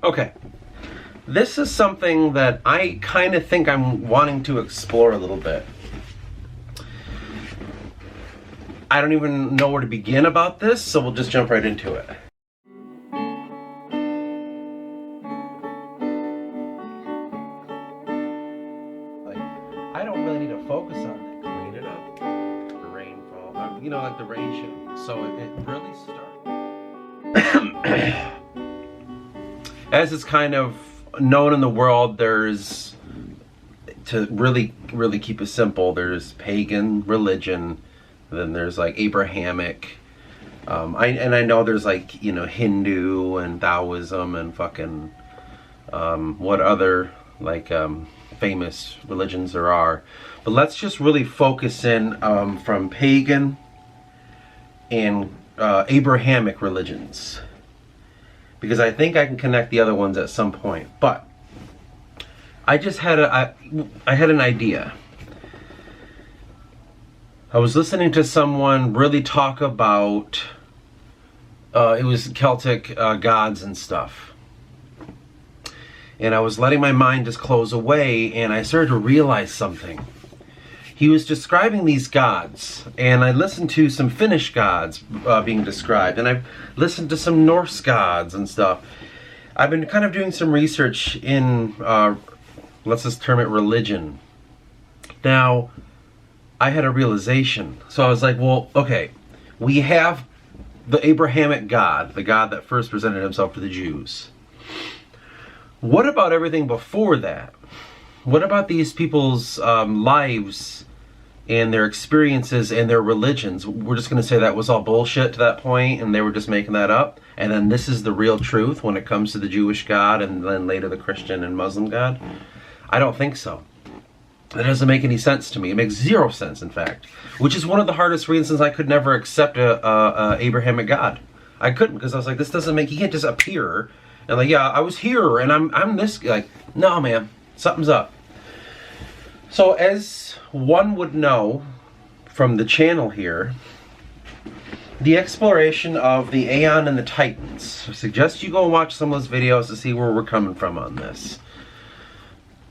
Okay, this is something that I kind of think I'm wanting to explore a little bit. I don't even know where to begin about this, so we'll just jump right into it. I don't really need to focus on it. Clean it up. The rainfall. Like the rain should. So it really starts. As it's kind of known in the world, there's, to really keep it simple, there's pagan religion, then there's like Abrahamic, I know there's like, Hindu and Taoism and fucking, what other like famous religions there are. But let's just really focus in from pagan and Abrahamic religions, because I think I can connect the other ones at some point. But I just had I had an idea. I was listening to someone really talk about it was Celtic gods and stuff, and I was letting my mind just close away, and I started to realize something. He was describing these gods, and I listened to some Finnish gods being described, and I've listened to some Norse gods and stuff. I've been kind of doing some research in, let's just term it religion. Now, I had a realization. So I was like, well, okay, we have the Abrahamic God, the God that first presented himself to the Jews. What about everything before that? What about these people's lives and their experiences and their religions? We're just going to say that was all bullshit to that point, and they were just making that up, and then this is the real truth when it comes to the Jewish God and then later the Christian and Muslim God? I don't think so. That doesn't make any sense to me. It makes zero sense, in fact, which is one of the hardest reasons I could never accept a Abrahamic God. I couldn't, because I was like, this doesn't make, he can't just appear and like, yeah, I was here and I'm this, like, no, man, something's up. So as one would know from the channel here, the exploration of the Aeon and the Titans. I suggest you go and watch some of those videos to see where we're coming from on this.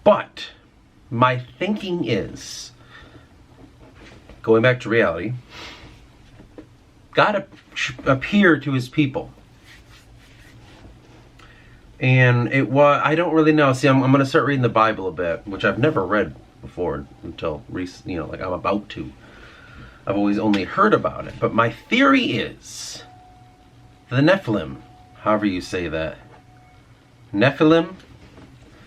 But my thinking is, going back to reality, God appeared to his people. And it was, I don't really know. See, I'm going to start reading the Bible a bit, which I've never read before until recently, like I'm about to. I've always only heard about it. But my theory is the Nephilim, however you say that. Nephilim,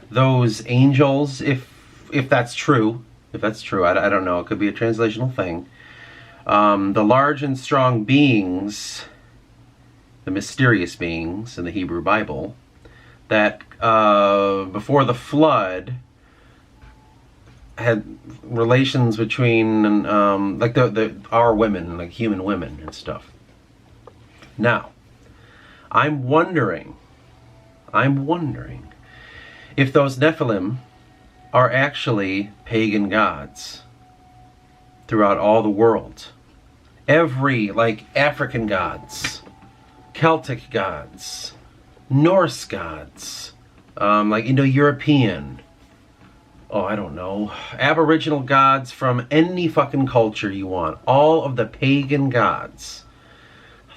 those angels, if that's true, I don't know, it could be a translational thing. The large and strong beings, the mysterious beings in the Hebrew Bible, that before the flood had relations between like our women, like human women and stuff. Now, I'm wondering if those Nephilim are actually pagan gods throughout all the world. Every, like, African gods, Celtic gods, Norse gods, like Indo-European, I don't know, Aboriginal gods from any fucking culture you want. All of the pagan gods.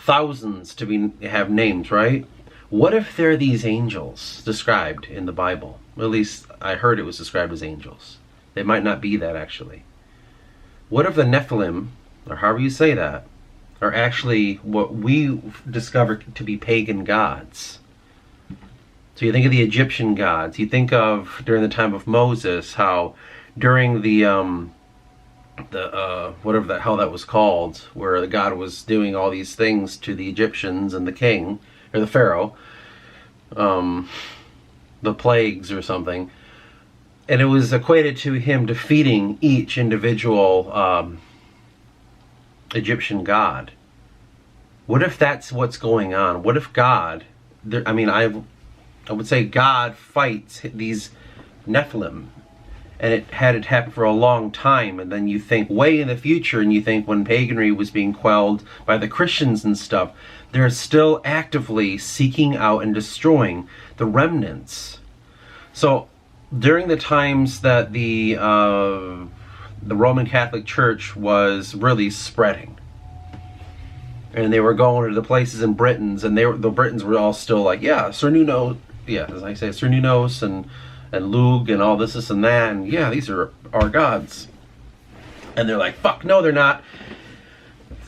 Thousands to have names, right? What if they're these angels described in the Bible? At least I heard it was described as angels. They might not be that, actually. What if the Nephilim, or however you say that, are actually what we discovered to be pagan gods? So you think of the Egyptian gods. You think of, during the time of Moses, how during the whatever the hell that was called, where the God was doing all these things to the Egyptians and the king, or the Pharaoh, the plagues or something, and it was equated to him defeating each individual Egyptian god. What if that's what's going on? What if God, I would say God fights these Nephilim, and it had happen for a long time, and then you think way in the future, and you think when paganry was being quelled by the Christians and stuff, they're still actively seeking out and destroying the remnants. So during the times that the Roman Catholic Church was really spreading, and they were going to the places in Britain, and the Britons were all still like, yeah, Sir Nuno, yeah, as I say, Sir Nunos and Lug and all this and that, and yeah, these are our gods. And they're like, fuck, no, they're not.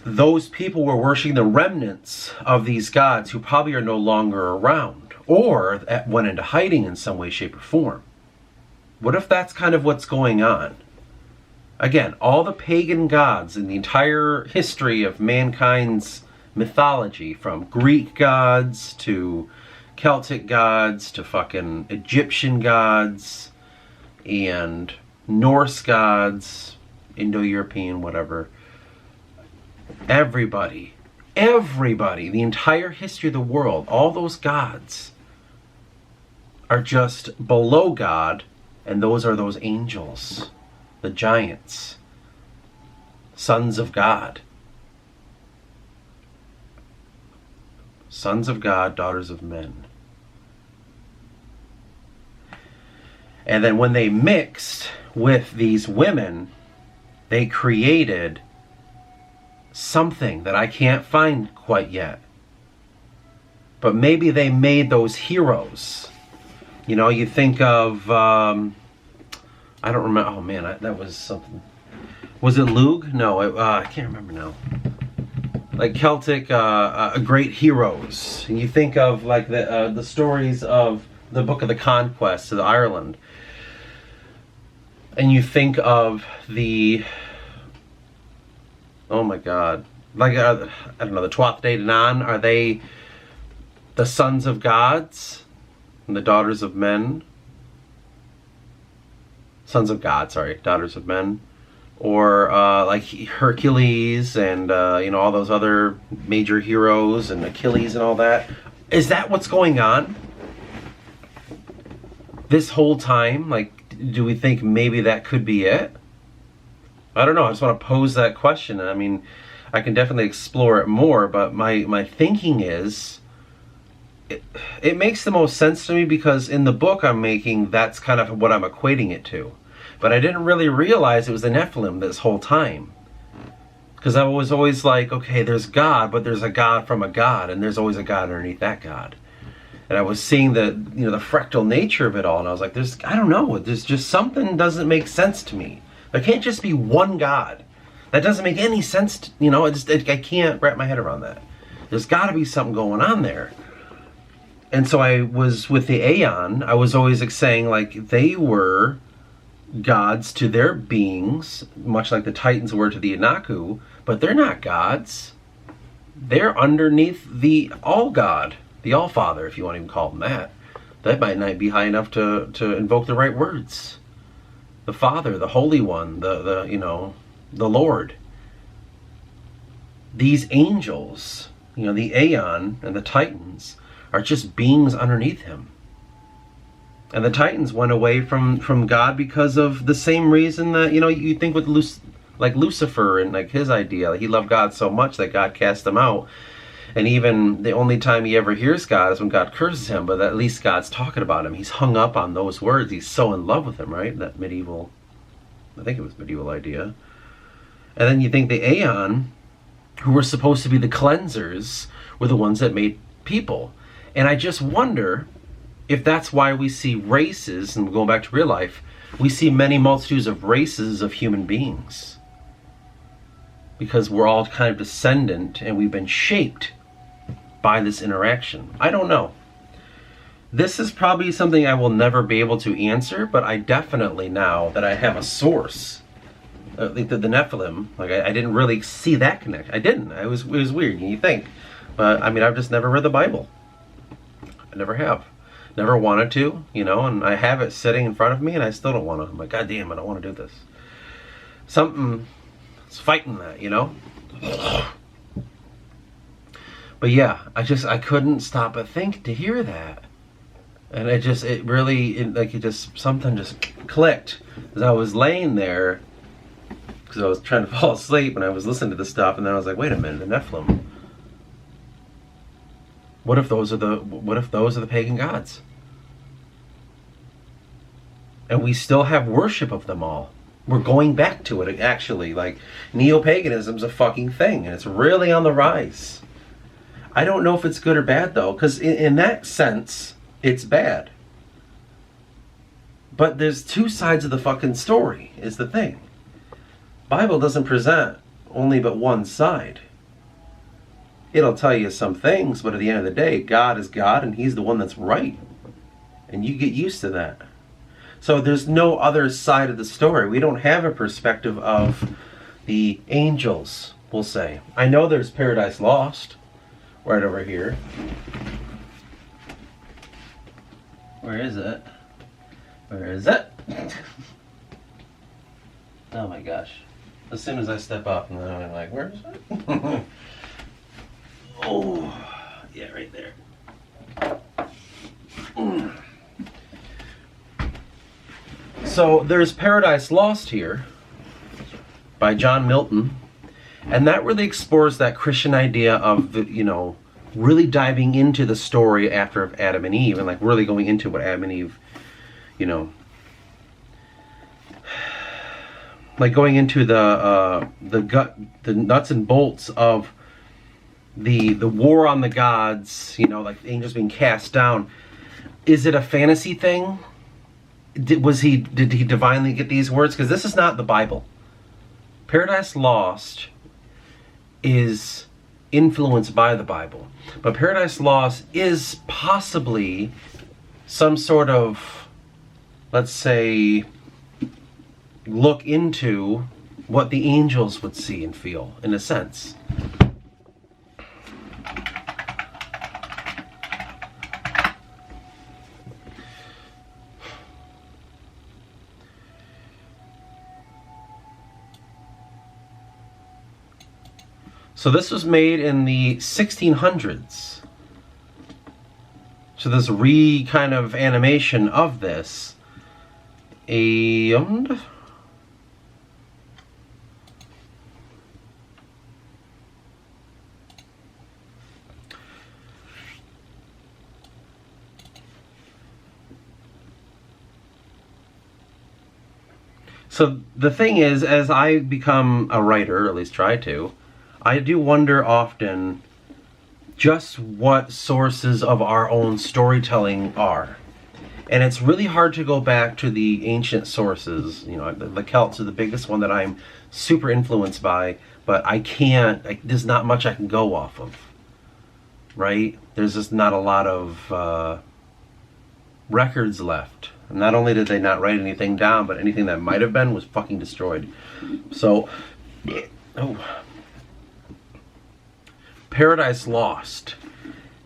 Those people were worshiping the remnants of these gods who probably are no longer around, or went into hiding in some way, shape, or form. What if that's kind of what's going on? Again, all the pagan gods in the entire history of mankind's mythology, from Greek gods to Celtic gods to fucking Egyptian gods and Norse gods, Indo-European, whatever. Everybody, the entire history of the world, all those gods are just below God, and those are those angels, the giants, sons of God. Sons of God, daughters of men. And then when they mixed with these women, they created something that I can't find quite yet. But maybe they made those heroes. You know, you think of, I don't remember, oh man, that was something. Was it Lug? No, I can't remember now. Like Celtic great heroes. And you think of like the stories of the Book of the Conquest of Ireland. And you think of the, oh my God, like, I don't know, the Tuatha De Danann, are they the sons of gods and the daughters of men? Sons of God, sorry, daughters of men. Or like Hercules and, you know, all those other major heroes and Achilles and all that. Is that what's going on this whole time? Like, do we think maybe that could be it? I don't know. I just want to pose that question. I mean, I can definitely explore it more, but my thinking is, it makes the most sense to me because in the book I'm making, that's kind of what I'm equating it to. But I didn't really realize it was the Nephilim this whole time. Because I was always like, okay, there's God, but there's a God from a God, and there's always a God underneath that God. And I was seeing the fractal nature of it all, and I was like, I don't know, there's just something doesn't make sense to me. There can't just be one God. That doesn't make any sense, I can't wrap my head around that. There's got to be something going on there. And so I was with the Aeon, I was always saying, like, they were gods to their beings, much like the Titans were to the Inaku, but they're not gods. They're underneath the All-God, the All-Father, if you want to even call them that. That might not be high enough to invoke the right words. The Father, the Holy One, the Lord. These angels, the Aeon and the Titans, are just beings underneath him. And the Titans went away from God because of the same reason that, you think with Lucifer and like his idea. He loved God so much that God cast him out. And even the only time he ever hears God is when God curses him, but at least God's talking about him. He's hung up on those words. He's so in love with him, right? That medieval, I think it was medieval idea. And then you think the Aeon, who were supposed to be the cleansers, were the ones that made people. And I just wonder if that's why we see races, and going back to real life, we see many multitudes of races of human beings. Because we're all kind of descendant and we've been shaped by this interaction. I don't know. This is probably something I will never be able to answer, but I definitely, now that I have a source, the Nephilim, like I didn't really see that connection. I didn't. It was weird, you think. But I mean, I've just never read the Bible. I never have. Never wanted to, and I have it sitting in front of me and I still don't want to. I'm like, God damn, I don't want to do this. Something is fighting that, But yeah, I couldn't stop but think to hear that. And something just clicked as I was laying there, because I was trying to fall asleep and I was listening to this stuff, and then I was like, wait a minute, the Nephilim. What if those are the pagan gods? And we still have worship of them all. We're going back to it, actually. Like, neo-paganism's a fucking thing, and it's really on the rise. I don't know if it's good or bad, though, because in that sense, it's bad. But there's two sides of the fucking story, is the thing. Bible doesn't present only but one side. It'll tell you some things, but at the end of the day, God is God, and He's the one that's right. And you get used to that. So there's no other side of the story. We don't have a perspective of the angels, we'll say. I know there's Paradise Lost right over here. Where is it? Where is it? Oh my gosh. As soon as I step up, and then I'm like, where is it? Oh, yeah, right there. So there's Paradise Lost here by John Milton, and that really explores that Christian idea of the, really diving into the story after Adam and Eve, and like really going into what Adam and Eve, like going into the nuts and bolts of the war on the gods, like angels being cast down. Is it a fantasy thing? Did he divinely get these words? Because this is not the Bible. Paradise Lost is influenced by the Bible. But Paradise Lost is possibly some sort of, let's say, look into what the angels would see and feel, in a sense. So this was made in the 1600s. So this kind of animation of this. And so the thing is, as I become a writer, or at least try to, I do wonder often just what sources of our own storytelling are. And it's really hard to go back to the ancient sources. The Celts are the biggest one that I'm super influenced by, but there's not much I can go off of, right? There's just not a lot of records left. And not only did they not write anything down, but anything that might have been was fucking destroyed. So, Paradise Lost.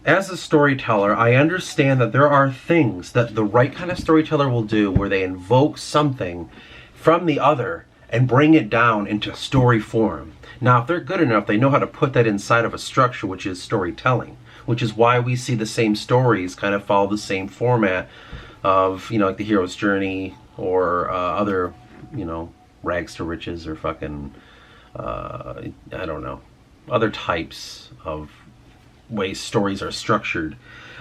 As a storyteller, I understand that there are things that the right kind of storyteller will do where they invoke something from the other and bring it down into story form. Now, if they're good enough, they know how to put that inside of a structure, which is storytelling, which is why we see the same stories kind of follow the same format of, like the hero's journey or other, rags to riches or fucking, I don't know, other types of ways stories are structured.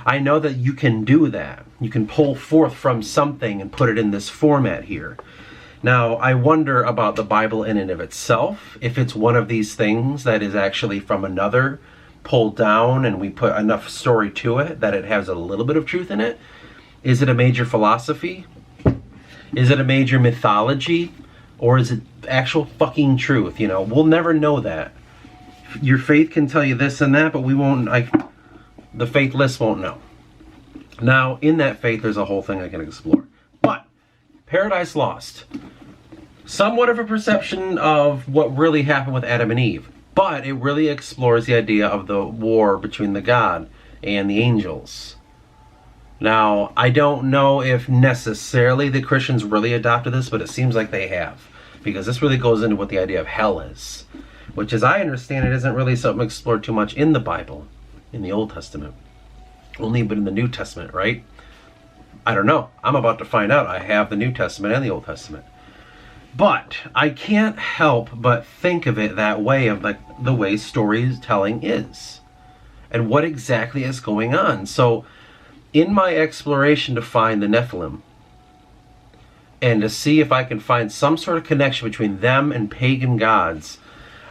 I know that you can do that. You can pull forth from something and put it in this format here. Now, I wonder about the Bible in and of itself, if it's one of these things that is actually from another, pulled down, and we put enough story to it that it has a little bit of truth in it. Is it a major philosophy? Is it a major mythology? Or is it actual fucking truth? We'll never know that. Your faith can tell you this and that, but we won't, the faithless won't know. Now, in that faith, there's a whole thing I can explore. But, Paradise Lost. Somewhat of a perception of what really happened with Adam and Eve. But it really explores the idea of the war between the God and the angels. Now, I don't know if necessarily the Christians really adopted this, but it seems like they have. Because this really goes into what the idea of hell is. Which, as I understand it, isn't really something explored too much in the Bible, in the Old Testament. Only but in the New Testament, right? I don't know. I'm about to find out. I have the New Testament and the Old Testament. But I can't help but think of it that way, of like the way storytelling is. and what exactly is going on. So in my exploration to find the Nephilim, and to see if I can find some sort of connection between them and pagan gods,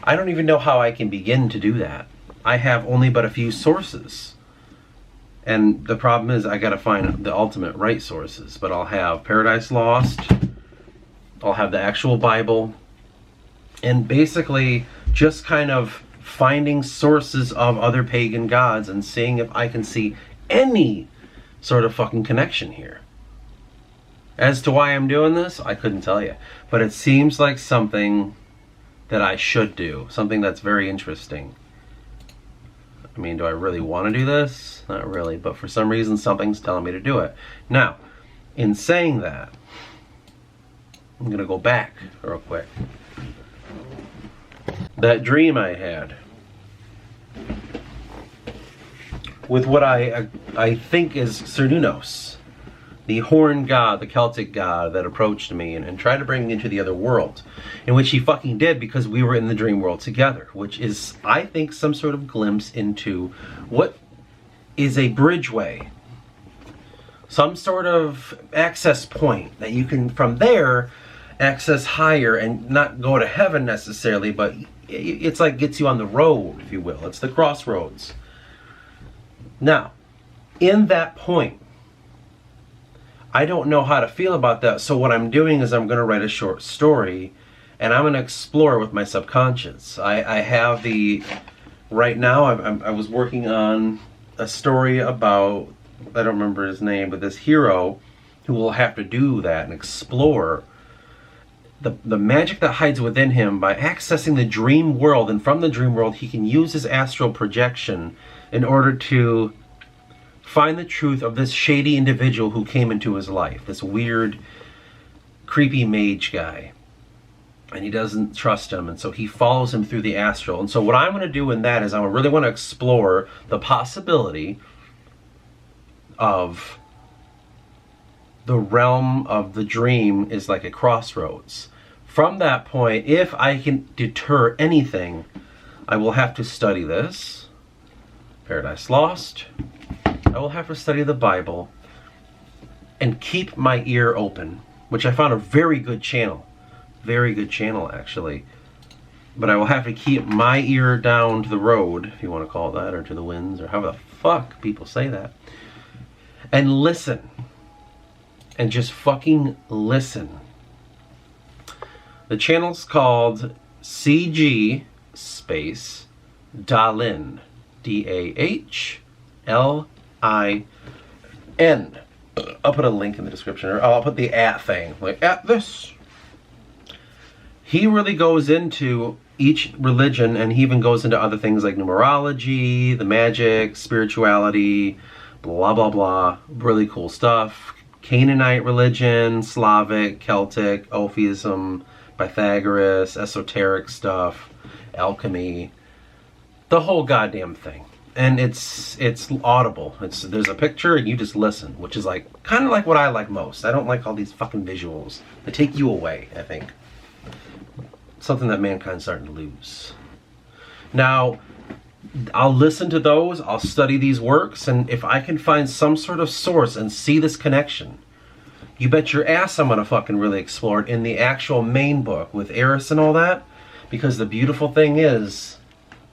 I don't even know how I can begin to do that. I have only but a few sources. And the problem is I gotta find the ultimate right sources. But I'll have Paradise Lost, I'll have the actual Bible, and basically just kind of finding sources of other pagan gods and seeing if I can see any sort of fucking connection here. As to why I'm doing this, I couldn't tell you. But it seems like something that I should do. Something that's very interesting. I mean, do I really want to do this? Not really. But for some reason, something's telling me to do it. Now, in saying that, I'm going to go back real quick. That dream I had with what I think is Cernunnos, the horned god, the Celtic god that approached me and tried to bring me into the other world, in which he fucking did because we were in the dream world together, which is, I think, some sort of glimpse into what is a bridgeway, some sort of access point that you can, from there, access higher and not go to heaven necessarily, but it's like gets you on the road, if you will. It's the crossroads. Now, in that point, I don't know how to feel about that, so what I'm doing is I'm going to write a short story, and I'm going to explore with my subconscious. I have the, right now, I was working on a story about, I don't remember his name, but this hero who will have to do that and explore the magic that hides within him by accessing the dream world, and from the dream world he can use his astral projection in order to find the truth of this shady individual who came into his life, this weird, creepy mage guy. And he doesn't trust him, and so he follows him through the astral. And so what I'm going to do in that is I really want to explore the possibility of the realm of the dream is like a crossroads. From that point, if I can deter anything, I will have to study this, Paradise Lost. I will have to study the Bible and keep my ear open, which I found a very good channel. Very good channel, actually. But I will have to keep my ear down to the road, if you want to call it that, or to the winds, or however the fuck people say that. And listen. And just fucking listen. The channel's called CG space Dahlin. DAHLIN. I'll put a link in the description, or I'll put the at thing, like at this. He really goes into each religion, and he even goes into other things like numerology, the magic, spirituality, blah blah blah. Really cool stuff. Canaanite religion, Slavic, Celtic, Ophiism, Pythagoras, esoteric stuff, alchemy, the whole goddamn thing. And it's audible. There's a picture and you just listen, which is like kind of like what I like most. I don't like all these fucking visuals. They take you away, I think. Something that mankind's starting to lose. Now, I'll listen to those, I'll study these works, and if I can find some sort of source and see this connection, you bet your ass I'm gonna fucking really explore it in the actual main book with Eris and all that. Because the beautiful thing is,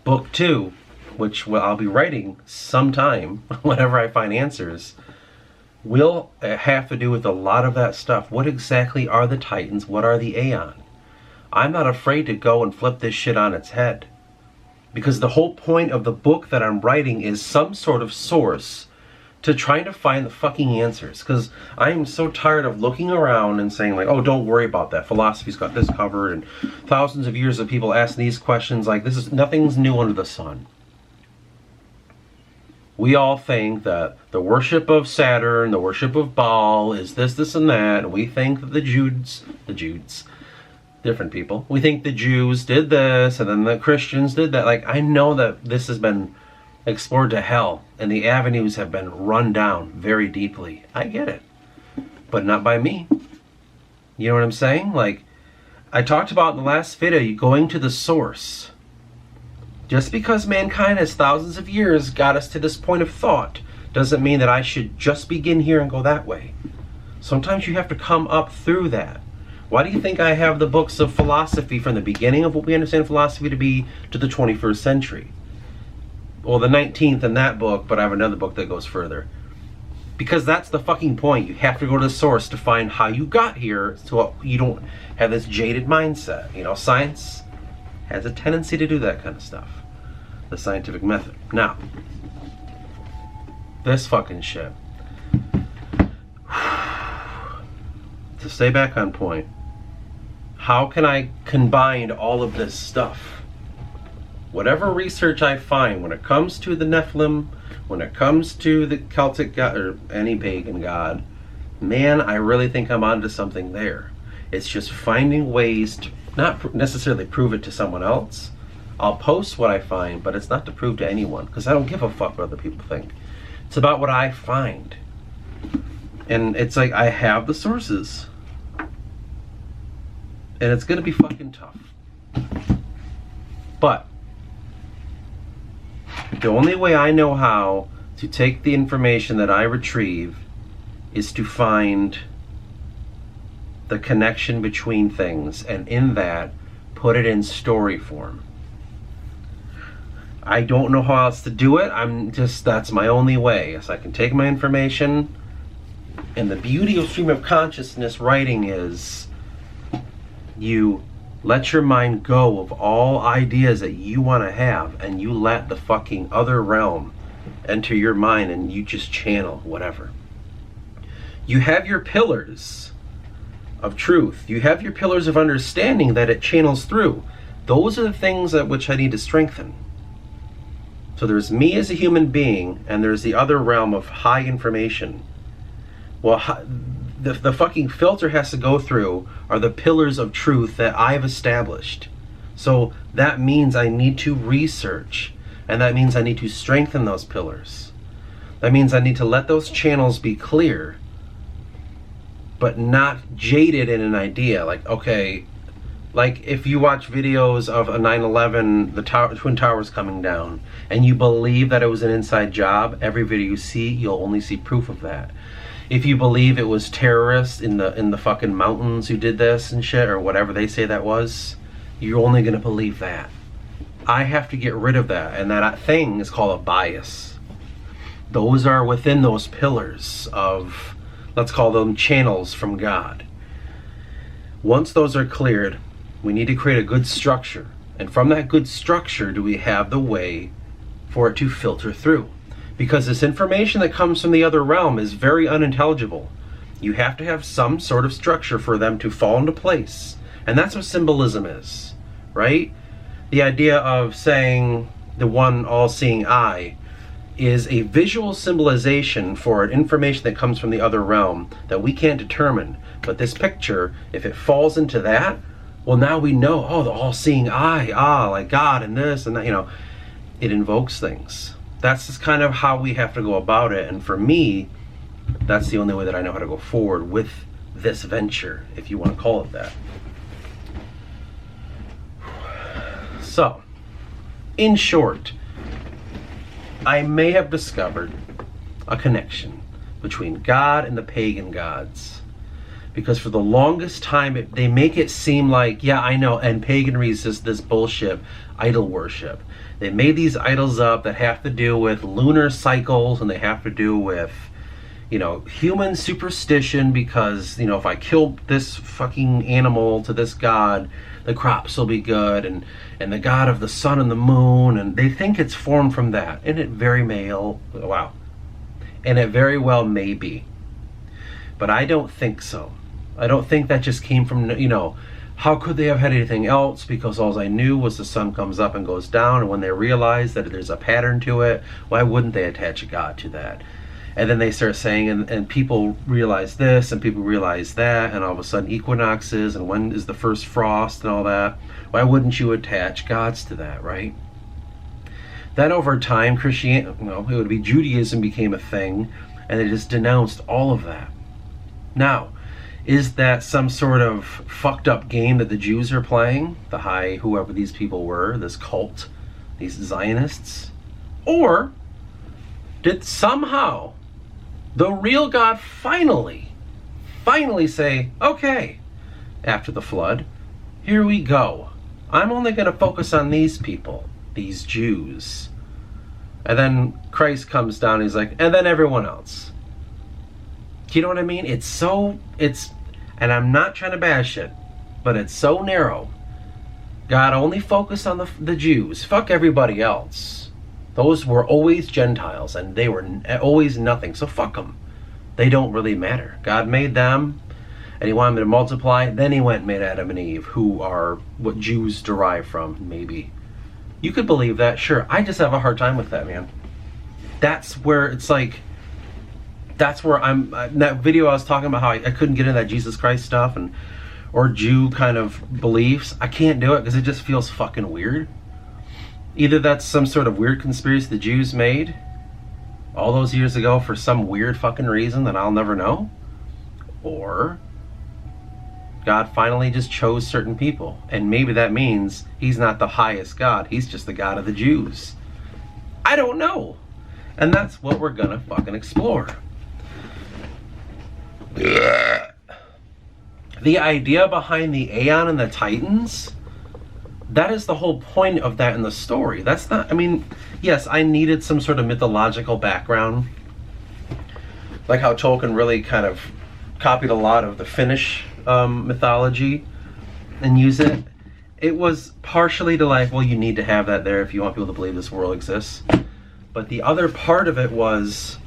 book 2, which I'll be writing sometime, whenever I find answers, will have to do with a lot of that stuff. What exactly are the Titans? What are the Aeon? I'm not afraid to go and flip this shit on its head. Because the whole point of the book that I'm writing is some sort of source to trying to find the fucking answers. Because I am so tired of looking around and saying like, oh, don't worry about that. Philosophy's got this covered, and thousands of years of people asking these questions. Like, nothing's new under the sun. We all think that the worship of Saturn, the worship of Baal is this, and that. And we think that the Judes, different people. We think the Jews did this, and then the Christians did that. Like, I know that this has been explored to hell, and the avenues have been run down very deeply. I get it. But not by me. You know what I'm saying? Like, I talked about in the last video, going to the source. Just because mankind has thousands of years got us to this point of thought doesn't mean that I should just begin here and go that way. Sometimes you have to come up through that. Why do you think I have the books of philosophy from the beginning of what we understand philosophy to be to the 21st century? Well, the 19th in that book, but I have another book that goes further. Because that's the fucking point. You have to go to the source to find how you got here so you don't have this jaded mindset. You know, science has a tendency to do that kind of stuff. The scientific method. Now, this fucking shit. To stay back on point, how can I combine all of this stuff? Whatever research I find when it comes to the Nephilim, when it comes to the Celtic god, or any pagan god, man, I really think I'm onto something there. It's just finding ways to not necessarily prove it to someone else. I'll post what I find, but it's not to prove to anyone, because I don't give a fuck what other people think. It's about what I find. And it's like, I have the sources. And it's gonna be fucking tough. But the only way I know how to take the information that I retrieve is to find the connection between things, and in that, put it in story form. I don't know how else to do it. That's my only way. So I can take my information, and the beauty of stream of consciousness writing is you let your mind go of all ideas that you want to have, and you let the fucking other realm enter your mind, and you just channel whatever. You have your pillars of truth. You have your pillars of understanding that it channels through. Those are the things at which I need to strengthen. So there's me as a human being, and there's the other realm of high information. Well, the fucking filter has to go through are the pillars of truth that I've established. So that means I need to research, and that means I need to strengthen those pillars. That means I need to let those channels be clear, but not jaded in an idea. Like, okay, like if you watch videos of a 9/11, the Twin Towers coming down, and you believe that it was an inside job, every video you see, you'll only see proof of that. If you believe it was terrorists in the fucking mountains who did this and shit, or whatever they say that was, you're only gonna believe that. I have to get rid of that, and that thing is called a bias. Those are within those pillars of, let's call them channels from God. Once those are cleared, we need to create a good structure. And from that good structure, do we have the way for it to filter through? Because this information that comes from the other realm is very unintelligible. You have to have some sort of structure for them to fall into place. And that's what symbolism is, right? The idea of saying the one all-seeing eye is a visual symbolization for an information that comes from the other realm that we can't determine. But this picture, if it falls into that, well, now we know, oh, the all-seeing eye, like God and this and that, you know, it invokes things. That's just kind of how we have to go about it. And for me, that's the only way that I know how to go forward with this venture, if you want to call it that. So, in short, I may have discovered a connection between God and the pagan gods. Because for the longest time, they make it seem like, yeah, I know, and paganry is just this bullshit, idol worship. They made these idols up that have to do with lunar cycles, and they have to do with, you know, human superstition, because, you know, if I kill this fucking animal to this god, the crops will be good, and the god of the sun and the moon, and they think it's formed from that. And it very well may be. But I don't think so. I don't think that just came from, you know, how could they have had anything else? Because all I knew was the sun comes up and goes down, and when they realize that there's a pattern to it, why wouldn't they attach a god to that? And then they start saying, and people realize this, and people realize that, and all of a sudden equinoxes, and when is the first frost, and all that. Why wouldn't you attach gods to that, right? Then over time, Christianity, it would be Judaism became a thing, and they just denounced all of that. Now, is that some sort of fucked up game that the Jews are playing? Whoever these people were, this cult these Zionists? Or did somehow the real God finally say, okay, after the flood, here we go. I'm only going to focus on these people, these Jews. And then Christ comes down, he's like, and then everyone else. Do you know what I mean? And I'm not trying to bash it, but it's so narrow. God only focused on the Jews. Fuck everybody else. Those were always Gentiles, and they were always nothing, so fuck them. They don't really matter. God made them, and he wanted them to multiply. Then he went and made Adam and Eve, who are what Jews derive from, maybe. You could believe that, sure. I just have a hard time with that, man. That's where it's like, that's where in that video I was talking about how I couldn't get into that Jesus Christ stuff or Jew kind of beliefs. I can't do it because it just feels fucking weird. Either that's some sort of weird conspiracy the Jews made all those years ago for some weird fucking reason that I'll never know, or God finally just chose certain people, and maybe that means he's not the highest God, he's just the God of the Jews. I don't know. And that's what we're gonna fucking explore. The idea behind the Aeon and the Titans, that is the whole point of that in the story. That's not, I mean, yes, I needed some sort of mythological background, like how Tolkien really kind of copied a lot of the Finnish mythology and use it. It was partially to like, well, you need to have that there if you want people to believe this world exists. But the other part of it was,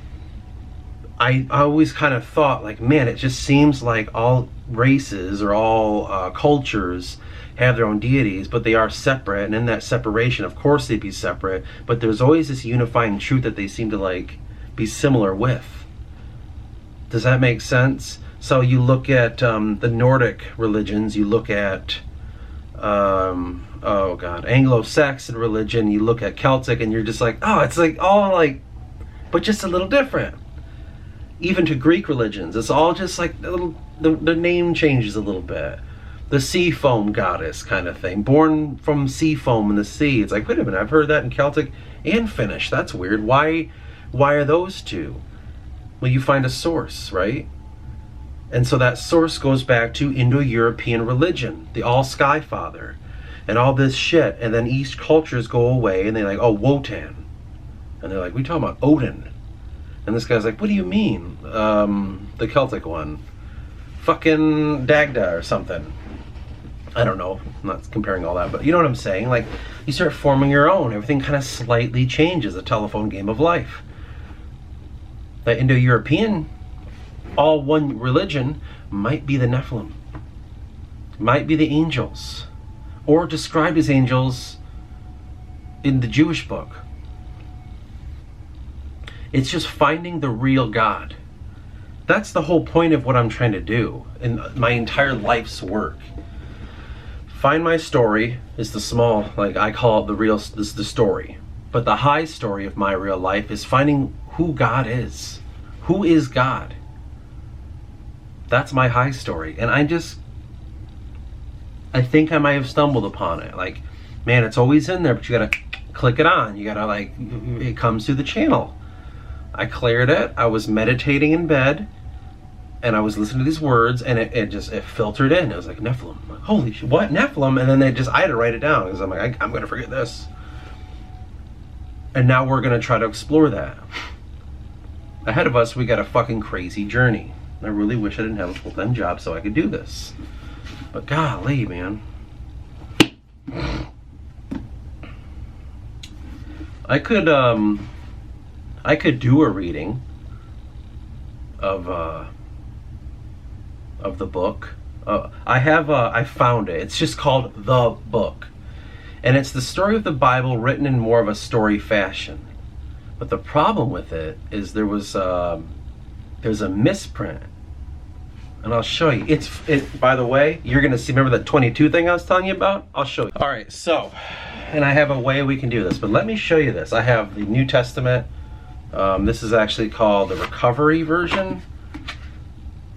I always kind of thought, like, man, it just seems like all races or all cultures have their own deities, but they are separate, and in that separation, of course they'd be separate, but there's always this unifying truth that they seem to like be similar with. Does that make sense? So you look at the Nordic religions, you look at Anglo-Saxon religion, you look at Celtic, and you're just like, oh, it's like all like, but just a little different. Even to Greek religions, it's all just like a little, the name changes a little bit. The sea foam goddess kind of thing, born from sea foam in the sea. It's like, wait a minute, I've heard that in Celtic and Finnish. That's weird. Why are those two? Well, you find a source, right? And so that source goes back to Indo-European religion, the All-Sky Father, and all this shit. And then East cultures go away, and they're like, oh, Wotan. And they're like, we talking about Odin. And this guy's like, what do you mean? The Celtic one. Fucking Dagda or something. I don't know. I'm not comparing all that, but you know what I'm saying? Like, you start forming your own. Everything kind of slightly changes. A telephone game of life. The Indo-European, all one religion, might be the Nephilim. Might be the angels. Or described as angels in the Jewish book. It's just finding the real God. That's the whole point of what I'm trying to do in my entire life's work. Find my story is the small, like I call it the story. But the high story of my real life is finding who God is. Who is God? That's my high story. And I think I might have stumbled upon it. Like, man, it's always in there, but you gotta click it on. You gotta, like, it comes through the channel. I cleared it. I was meditating in bed, and I was listening to these words, and it filtered in. It was like, Nephilim. I'm like, holy shit, what? Nephilim? And then I had to write it down, because I'm like, I'm going to forget this. And now we're going to try to explore that. Ahead of us, we got a fucking crazy journey. I really wish I didn't have a full-time job so I could do this. But golly, man. I could do a reading of the book. I found it. It's just called The Book. And it's the story of the Bible written in more of a story fashion. But the problem with it is there's a misprint. And I'll show you. By the way, you're going to see, remember that 22 thing I was telling you about? I'll show you. All right, so, and I have a way we can do this, but let me show you this. I have the New Testament. This is actually called the Recovery version,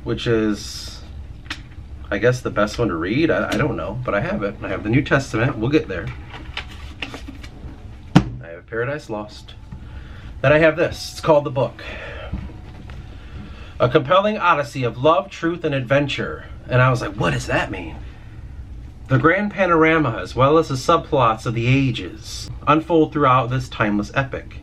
which is, I guess, the best one to read. I don't know, but I have it. I have the New Testament. We'll get there. Paradise Lost. Then I have this. It's called The Book. A compelling odyssey of love, truth, and adventure. And I was like, what does that mean? The grand panorama, as well as the subplots of the ages, unfold throughout this timeless epic.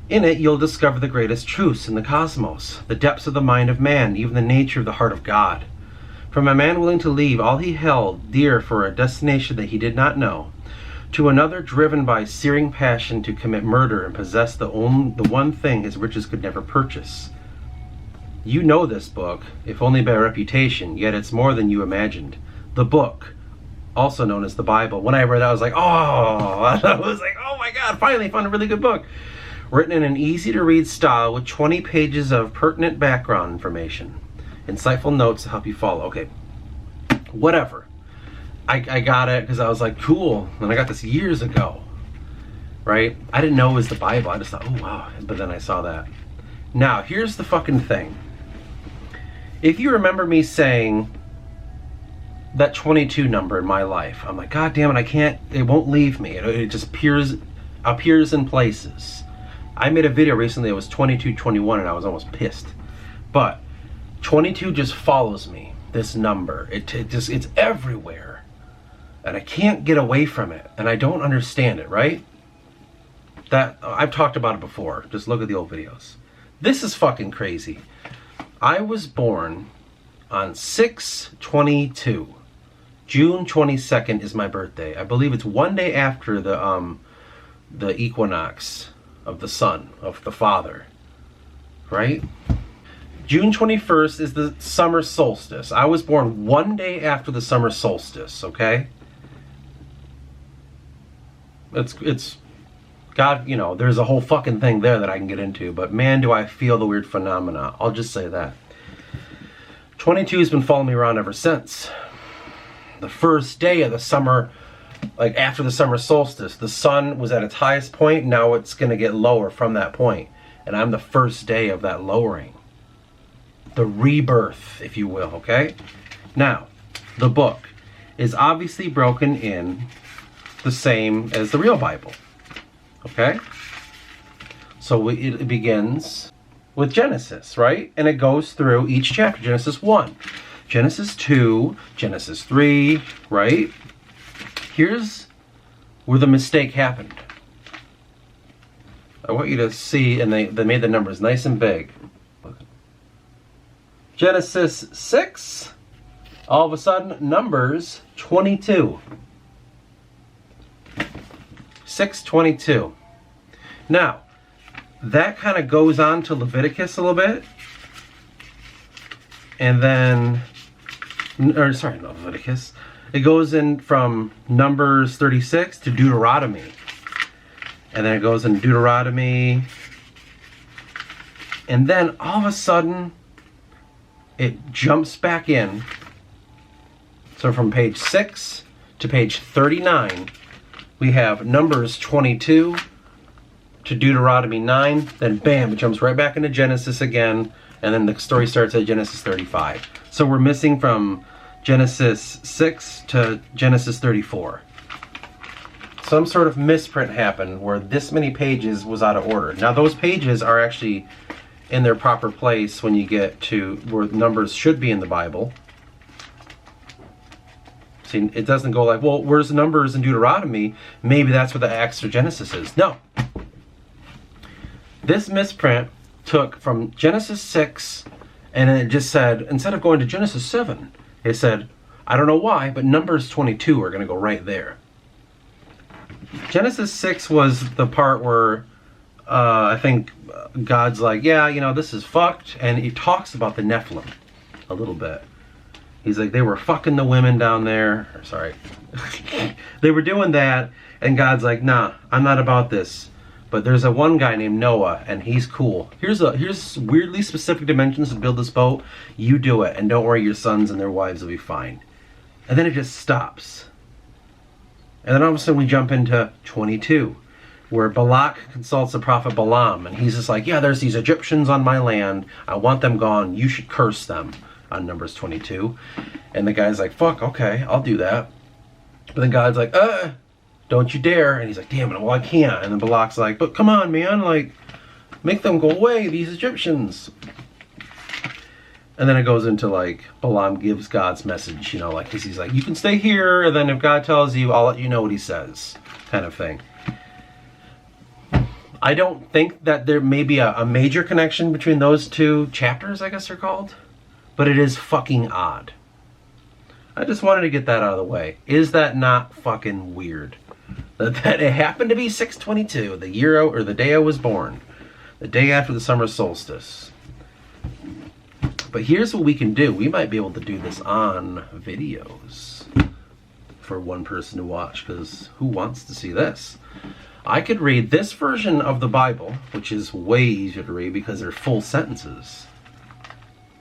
In it, you'll discover the greatest truths in the cosmos, the depths of the mind of man, even the nature of the heart of God. From a man willing to leave all he held dear for a destination that he did not know, to another driven by searing passion to commit murder and possess the one thing his riches could never purchase. You know this book, if only by reputation, yet it's more than you imagined. The Book, also known as the Bible. When I read that, I was like, oh, I was like, oh my God, finally found a really good book. Written in an easy-to-read style with 20 pages of pertinent background information. Insightful notes to help you follow. Okay, whatever. I got it because I was like, cool. And I got this years ago, right? I didn't know it was the Bible. I just thought, oh, wow. But then I saw that. Now, here's the fucking thing. If you remember me saying that 22 number in my life, I'm like, God damn it, I can't, it won't leave me. It just appears in places. I made a video recently, it was 2221, and I was almost pissed. But 22 just follows me, this number. It's everywhere. And I can't get away from it. And I don't understand it, right? That I've talked about it before. Just look at the old videos. This is fucking crazy. I was born on 6/22. June 22nd is my birthday. I believe it's one day after the equinox of the sun, of the father, right? June 21st is the summer solstice. I was born one day after the summer solstice, okay? It's God, you know, there's a whole fucking thing there that I can get into, but man, do I feel the weird phenomena. I'll just say that. 22 has been following me around ever since. The first day of the summer, like after the summer solstice, the sun was at its highest point. Now it's going to get lower from that point. And I'm the first day of that lowering. The rebirth, if you will, okay? Now, the book is obviously broken in the same as the real Bible. Okay? So it begins with Genesis, right? And it goes through each chapter. Genesis 1, Genesis 2, Genesis 3, right? Here's where the mistake happened. I want you to see, and they made the numbers nice and big. Genesis 6, all of a sudden, Numbers 22. 6:22. Now, that kind of goes on to Leviticus a little bit. And then, or sorry, not Leviticus. It goes in from Numbers 36 to Deuteronomy. And then it goes in Deuteronomy. And then all of a sudden, it jumps back in. So from page 6 to page 39, we have Numbers 22 to Deuteronomy 9. Then bam, it jumps right back into Genesis again. And then the story starts at Genesis 35. So we're missing from Genesis 6 to Genesis 34. Some sort of misprint happened where this many pages was out of order. Now those pages are actually in their proper place when you get to where Numbers should be in the Bible. See, it doesn't go like, well, where's Numbers and Deuteronomy? Maybe that's where the Acts or Genesis is. No. This misprint took from Genesis 6, and it just said, instead of going to Genesis 7, it said, I don't know why, but Numbers 22 are going to go right there. Genesis 6 was the part where I think God's like, yeah, you know, this is fucked. And he talks about the Nephilim a little bit. He's like, they were fucking the women down there. Or, sorry. They were doing that. And God's like, nah, I'm not about this. But there's a one guy named Noah, and he's cool. Here's weirdly specific dimensions to build this boat. You do it, and don't worry, your sons and their wives will be fine. And then it just stops. And then all of a sudden we jump into 22, where Balak consults the prophet Balaam, and he's just like, yeah, there's these Egyptians on my land. I want them gone. You should curse them, on Numbers 22. And the guy's like, fuck, okay, I'll do that. But then God's like, Don't you dare. And he's like, damn it, well, I can't. And then Balak's like, but come on, man, like, make them go away, these Egyptians. And then it goes into like, Balaam gives God's message, you know, like, cause he's like, you can stay here, and then if God tells you, I'll let you know what he says, kind of thing. I don't think that there may be a major connection between those two chapters, I guess they're called, but it is fucking odd. I just wanted to get that out of the way. Is that not fucking weird? That it happened to be 6/22, the year or the day I was born, the day after the summer solstice. But here's what we can do. We might be able to do this on videos for one person to watch, because who wants to see this? I could read this version of the Bible, which is way easier to read because they're full sentences.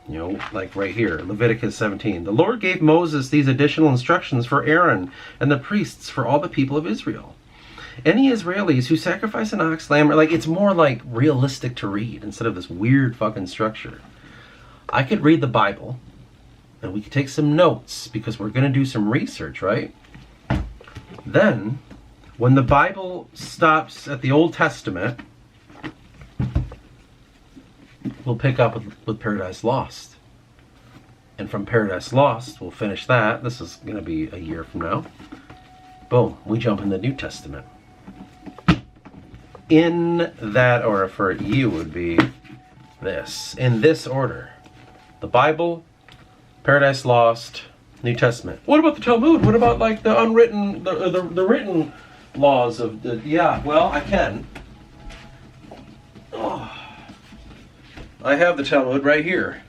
You know, like right here, Leviticus 17. The Lord gave Moses these additional instructions for Aaron and the priests for all the people of Israel. Any Israelis who sacrifice an ox, lamb, or like, it's more like realistic to read instead of this weird fucking structure. I could read the Bible and we could take some notes because we're going to do some research, right? Then, when the Bible stops at the Old Testament, we'll pick up with Paradise Lost. And from Paradise Lost, we'll finish that. This is going to be a year from now. Boom, we jump in the New Testament. In that order, for you would be this. In this order. The Bible, Paradise Lost, New Testament. What about the Talmud? What about like the unwritten, the written laws of the... Yeah, well, I can. Oh. I have the Talmud right here.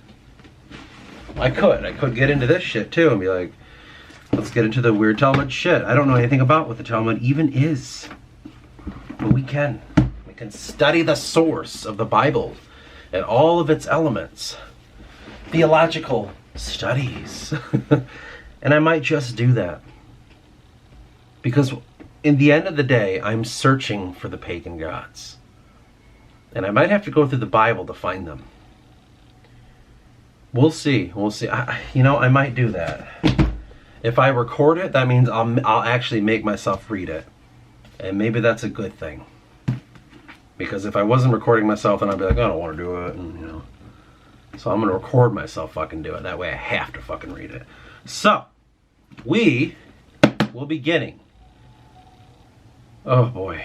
I could get into this shit too and be like, let's get into the weird Talmud shit. I don't know anything about what the Talmud even is. But we can. We can study the source of the Bible and all of its elements. Theological studies. And I might just do that. Because in the end of the day, I'm searching for the pagan gods. And I might have to go through the Bible to find them. We'll see. We'll see. I might do that. If I record it, that means I'll actually make myself read it. And maybe that's a good thing. Because if I wasn't recording myself, then I'd be like, I don't want to do it. And, you know. So I'm going to record myself fucking do it. That way I have to fucking read it. So, we will be beginning. Oh boy.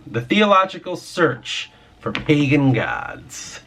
The theological search for pagan gods.